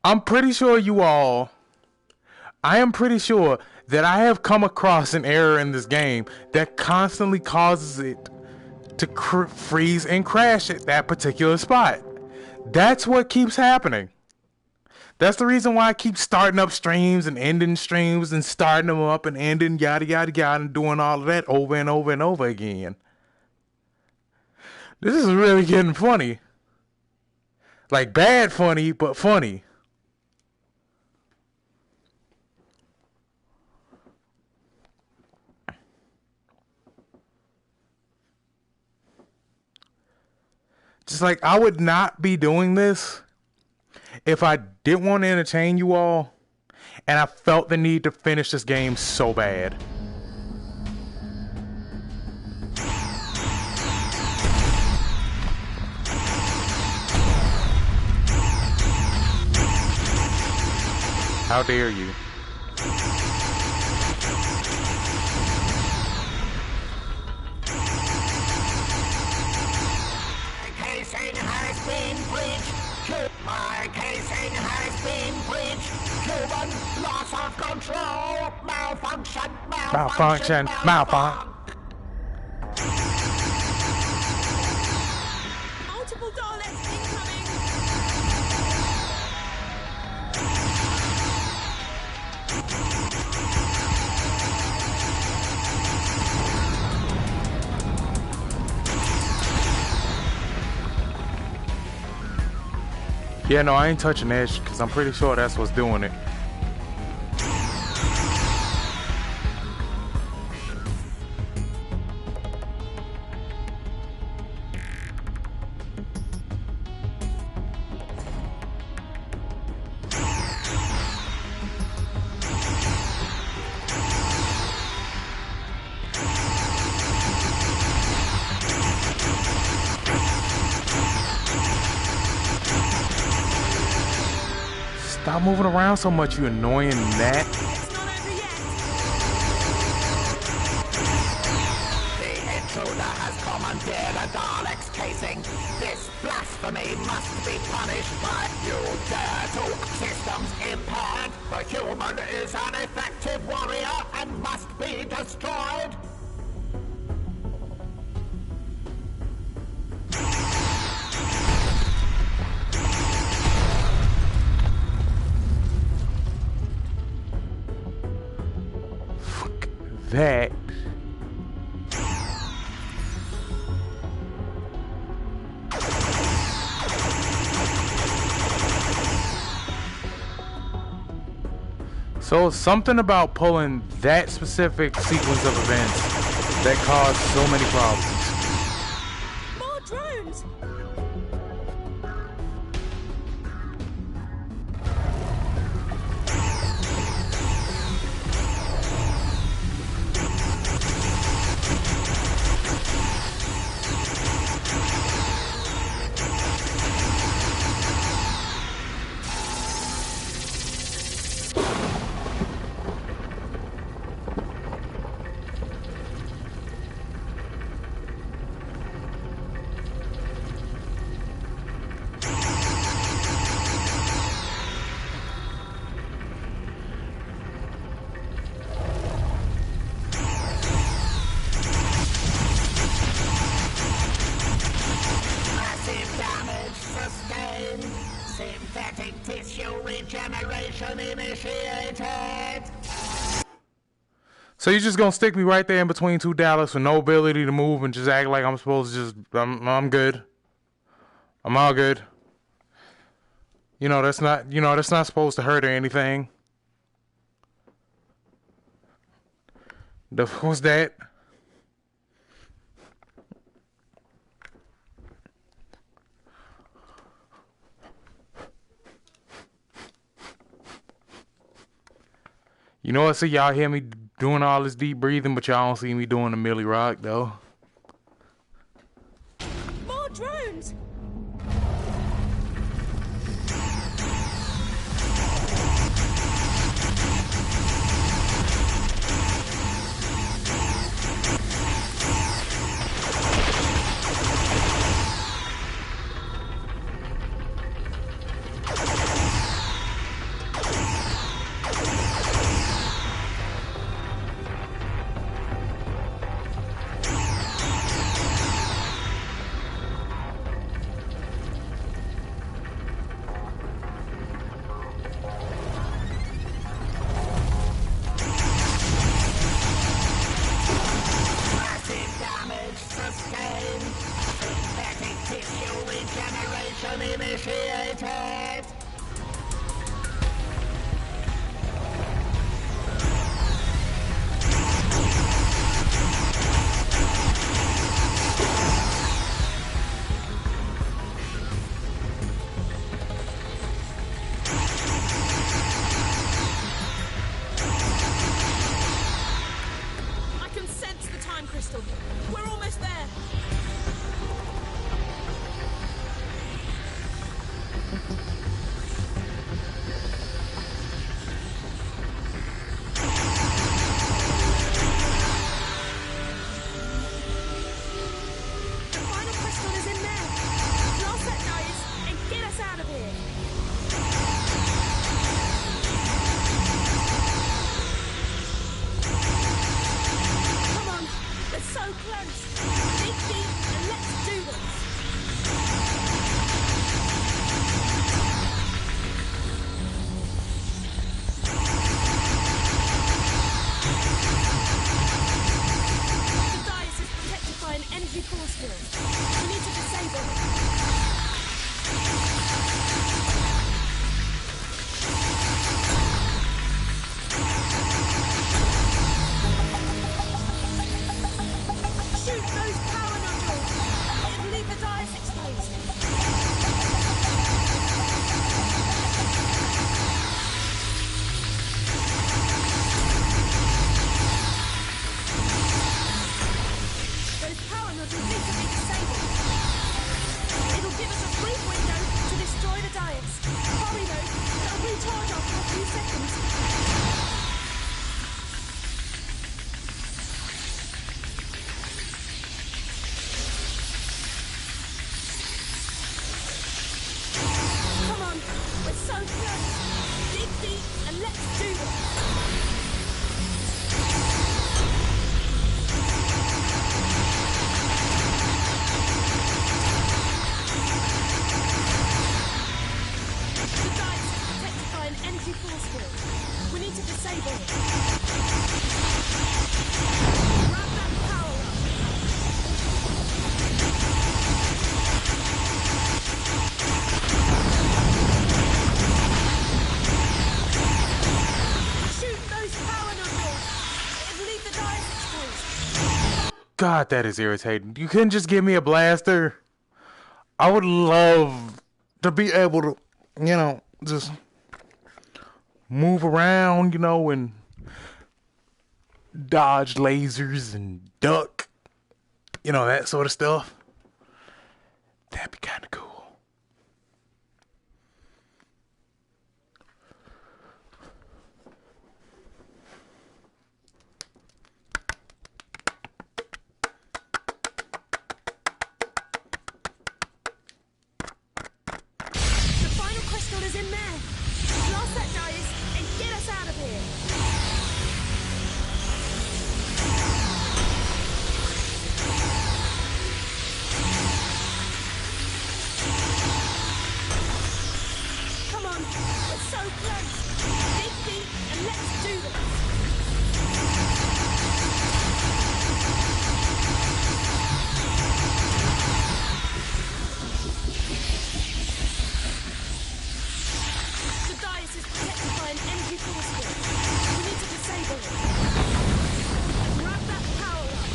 I'm pretty sure you all. I am pretty sure that I have come across an error in this game that constantly causes it to freeze and crash at that particular spot. That's what keeps happening. That's the reason why I keep starting up streams and ending streams and starting them up and ending yada yada yada and doing all of that over and over and over again. This is really getting funny. Like bad funny, but funny. Just like I would not be doing this if I didn't want to entertain you all and I felt the need to finish this game so bad. How dare you? Casing has been breached. My casing has been breached. Human loss of control. Malfunction. Malfunction. Malfunction. Multiple Daleks incoming. Yeah, no, I ain't touching that because I'm pretty sure that's what's doing it. Stop moving around so much, you annoying gnat. It's not over yet. The intruder has commandeered a Dalek's casing. This blasphemy must be punished by you dare to systems impaired. The human is an effective warrior and must be destroyed. That. So it's something about pulling that specific sequence of events that caused so many problems. More drones. Synthetic tissue regeneration initiated. So you're just gonna stick me right there in between two Daleks with no ability to move and just act like I'm supposed to just I'm good. I'm all good. That's not supposed to hurt or anything. What's that? You know what? So y'all hear me doing all this deep breathing, but y'all don't see me doing the Millie Rock though. More drones. seconds. Come on, we're so close. Dig deep and let's do this. Energy force field. We need to disable it. Grab that power up. Shoot those power nodules. It'll leave the dice exposed. God, that is irritating. You couldn't just give me a blaster. I would love to be able to, you know, just move around, you know, and dodge lasers and duck, you know, that sort of stuff. That'd be kind of cool. The final crystal is in there. Blast that dice and get us out of here. Come on, we're so close. Dig deep and let's do this. The dice is protected by an energy force field. We need to disable it. Grab that power up.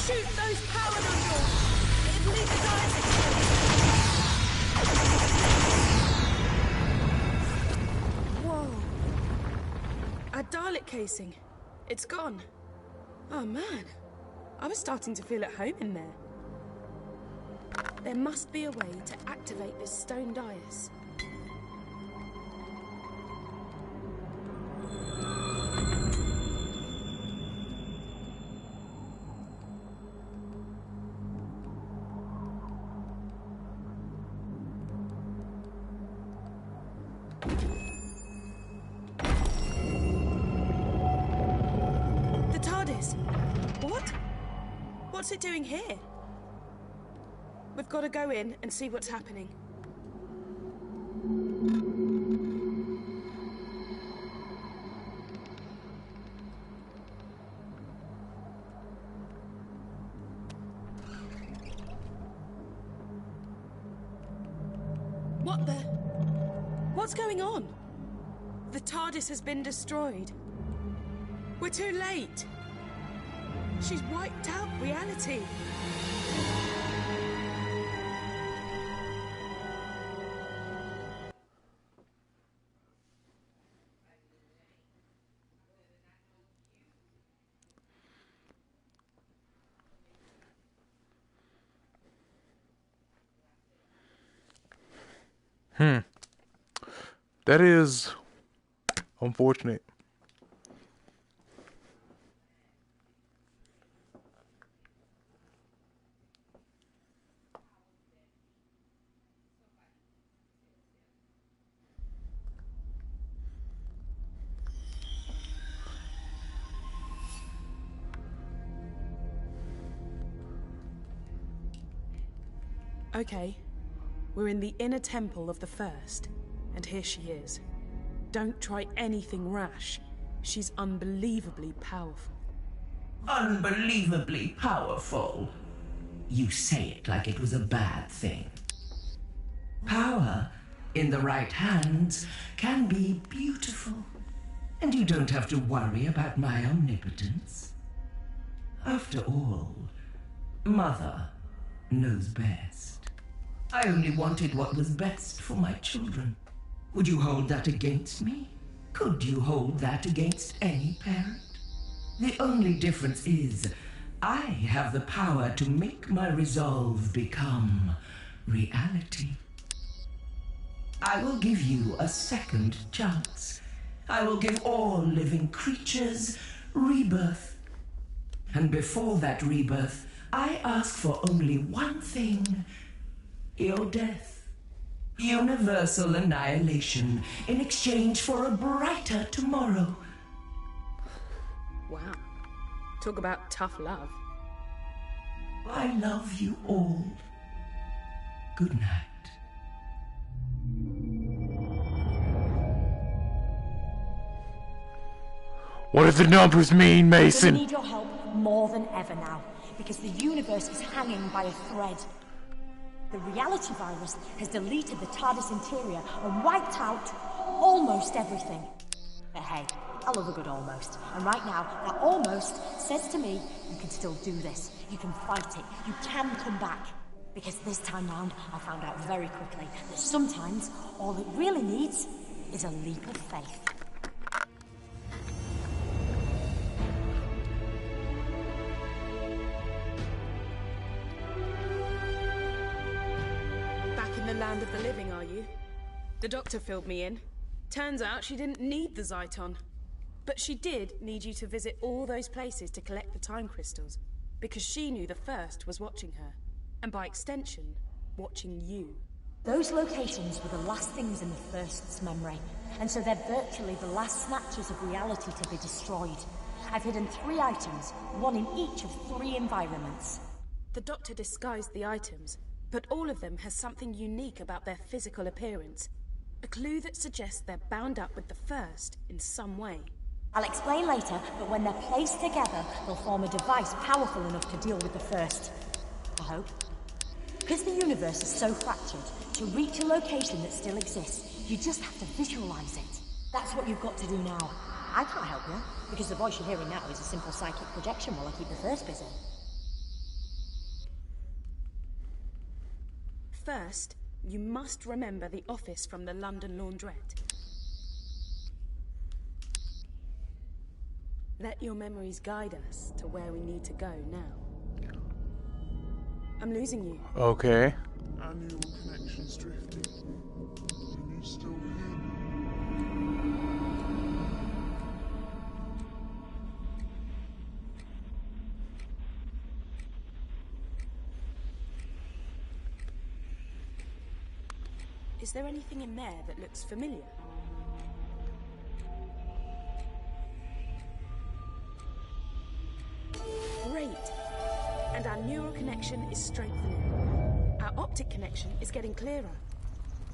Shoot those power nodules. It'll leave the dice exposed. Whoa. Our Dalek casing. It's gone. Oh man. I was starting to feel at home in there. There must be a way to activate this stone dais. The TARDIS. What? What's it doing here? We've got to go in and see what's happening. What the? What's going on? The TARDIS has been destroyed. We're too late. She's wiped out reality. That is unfortunate. Okay, we're in the inner temple of the First, and here she is. Don't try anything rash. She's unbelievably powerful. Unbelievably powerful. You say it like it was a bad thing. Power, in the right hands, can be beautiful. And you don't have to worry about my omnipotence. After all, Mother knows best. I only wanted what was best for my children. Would you hold that against me? Could you hold that against any parent? The only difference is, I have the power to make my resolve become reality. I will give you a second chance. I will give all living creatures rebirth. And before that rebirth, I ask for only one thing: your death. Universal annihilation in exchange for a brighter tomorrow. Wow. Talk about tough love. I love you all. Good night. What do the numbers mean, We Mason? need your help more than ever now, because the universe is hanging by a thread. The reality virus has deleted the TARDIS interior and wiped out almost everything. But hey, I love a good almost. And right now, that almost says to me, you can still do this. You can fight it. You can come back. Because this time round, I found out very quickly that sometimes all it really needs is a leap of faith. Back in the land of the living, are you? The doctor filled me in. Turns out she didn't need the Zyton. But she did need you to visit all those places to collect the time crystals, because she knew the First was watching her, and by extension, watching you. Those locations were the last things in the First's memory, and so they're virtually the last snatches of reality to be destroyed. I've hidden 3 items, one in each of 3 environments. The doctor disguised the items, but all of them has something unique about their physical appearance. A clue that suggests they're bound up with the First in some way. I'll explain later, but when they're placed together, they'll form a device powerful enough to deal with the First. I hope. Because the universe is so fractured, to reach a location that still exists, you just have to visualize it. That's what you've got to do now. I can't help you, because the voice you're hearing now is a simple psychic projection while I keep the First busy. First, you must remember the office from the London laundrette. Let your memories guide us to where we need to go now. I'm losing you. Okay. Annual connections drifting. Can you still hear me? Is there anything in there that looks familiar? Great! And our neural connection is strengthening. Our optic connection is getting clearer.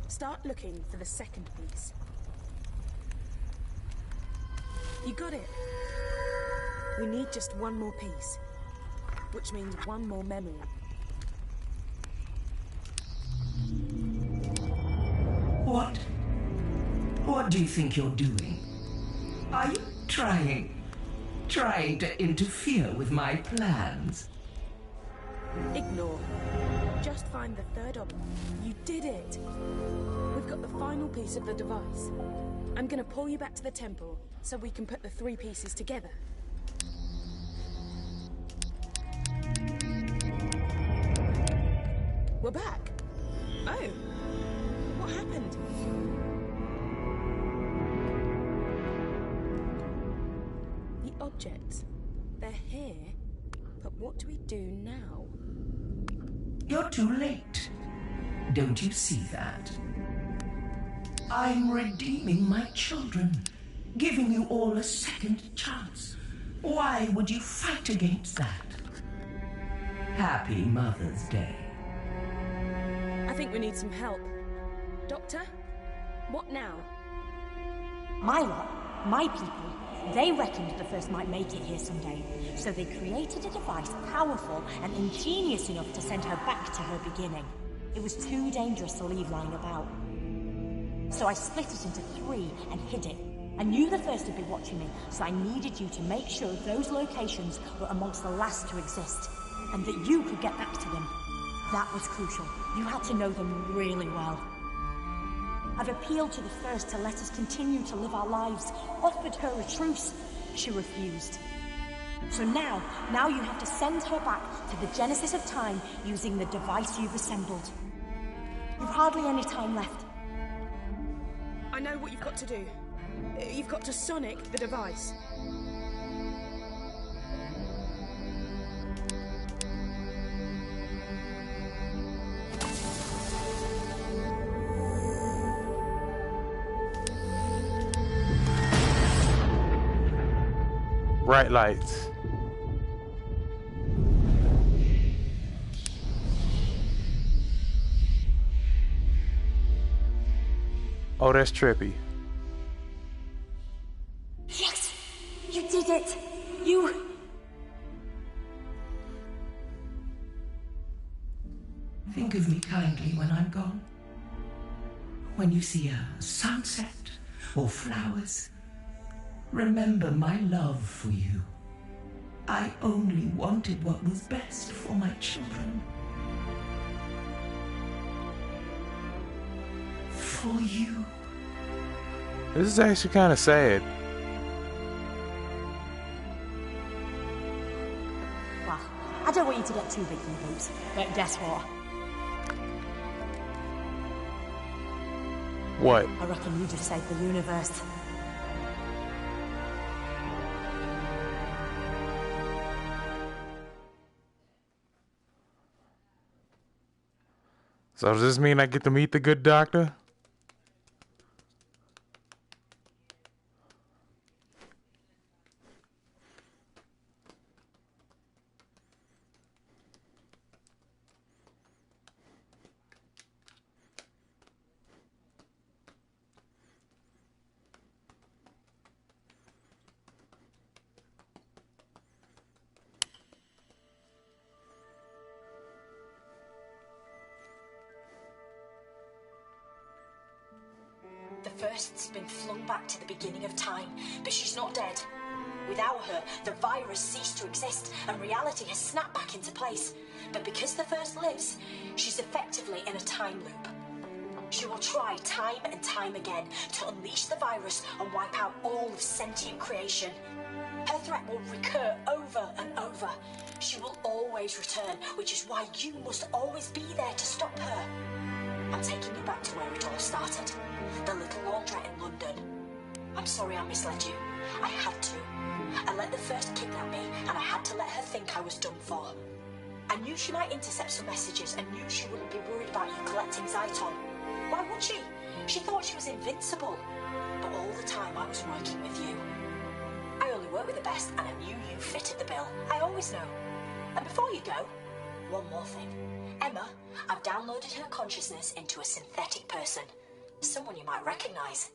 Start looking for the second piece. You got it. We need just one more piece, which means one more memory. What do you think you're doing? Are you trying to interfere with my plans? Ignore. Just find the third object. You did it! We've got the final piece of the device. I'm gonna pull you back to the temple so we can put the 3 pieces together. We're back! Oh! What happened? The objects. They're here, but what do we do now? You're too late. Don't you see that? I'm redeeming my children, giving you all a second chance. Why would you fight against that? Happy Mother's Day. I think we need some help. Doctor? What now? My lot, my people, they reckoned the First might make it here someday, so they created a device powerful and ingenious enough to send her back to her beginning. It was too dangerous to leave lying about. So I split it into 3 and hid it. I knew the First would be watching me, so I needed you to make sure those locations were amongst the last to exist, and that you could get back to them. That was crucial. You had to know them really well. I've appealed to the First to let us continue to live our lives, offered her a truce. She refused. So now you have to send her back to the genesis of time using the device you've assembled. You've hardly any time left. I know what you've got to do. You've got to sonic the device. Bright lights. Oh, that's trippy. Yes! You did it! You... Think of me kindly when I'm gone. When you see a sunset or flowers, remember my love for you. I only wanted what was best for my children. For you. This is actually kind of sad. Well, I don't want you to get too big for your boots, but guess what? What? I reckon you just saved the universe. So does this mean I get to meet the good doctor? The first's been flung back to the beginning of time, but she's not dead. Without her, the virus ceased to exist, and reality has snapped back into place. But because the first lives, she's effectively in a time loop. She will try time and time again to unleash the virus and wipe out all of sentient creation. Her threat will recur over and over. She will always return, which is why you must always be there to stop her. I'm taking you back to where it all started. The little laundrette in London. I'm sorry I misled you. I had to. I let the first kidnap me, and I had to let her think I was done for. I knew she might intercept some messages and knew she wouldn't be worried about you collecting Zyton. Why would she? She thought she was invincible. But all the time I was working with you. I only work with the best, and I knew you fitted the bill. I always know. And before you go, one more thing. Emma, I've downloaded her consciousness into a synthetic person. Someone you might recognize.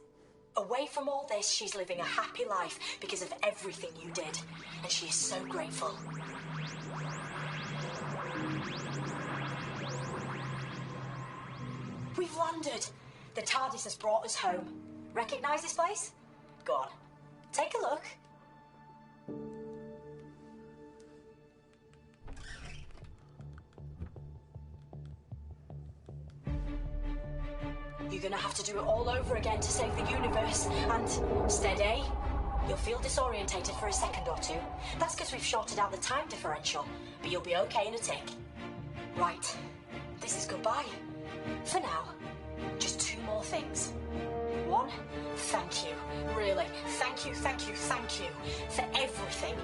Away from all this, she's living a happy life because of everything you did. And she is so grateful. We've landed. The TARDIS has brought us home. Recognize this place? Go on. Take a look. You're gonna have to do it all over again to save the universe. And steady. You'll feel disorientated for a second or two. That's because we've shorted out the time differential. But you'll be okay in a tick. Right. This is goodbye. For now. Just two more things. One, thank you. Really, thank you for everything.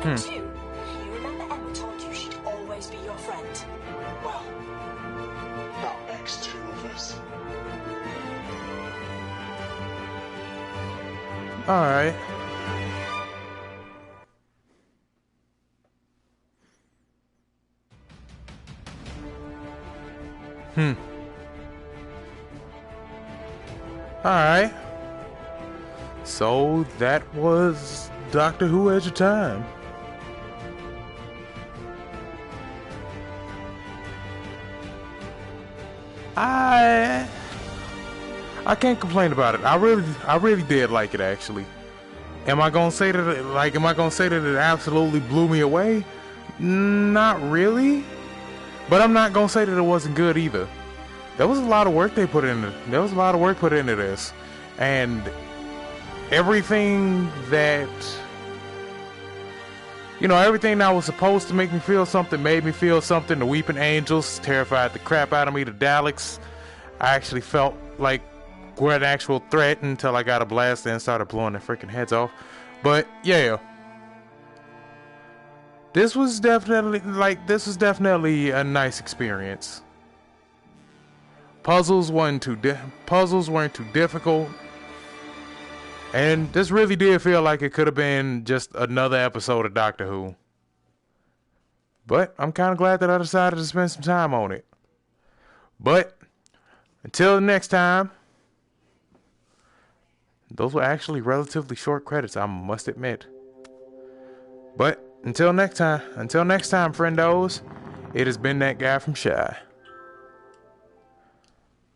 And two, you remember Emma told you she'd always be your friend? Well, that makes two of us. Alright. Alright. So that was Doctor Who Edge of Time. I can't complain about it. I really did like it, actually. Am I gonna say that it absolutely blew me away? Not really. But I'm not gonna say that it wasn't good either. There was a lot of work they put into. There was a lot of work put into this, and everything that You know, everything that was supposed to make me feel something made me feel something. The Weeping Angels terrified the crap out of me. The Daleks, I actually felt like were an actual threat until I got a blast and started blowing their freaking heads off. But yeah, this was definitely a nice experience. Puzzles weren't too difficult, and this really did feel like it could have been just another episode of Doctor Who. But I'm kind of glad that I decided to spend some time on it. But until next time, those were actually relatively short credits, I must admit. But until next time, friendos, it has been that guy from Shy.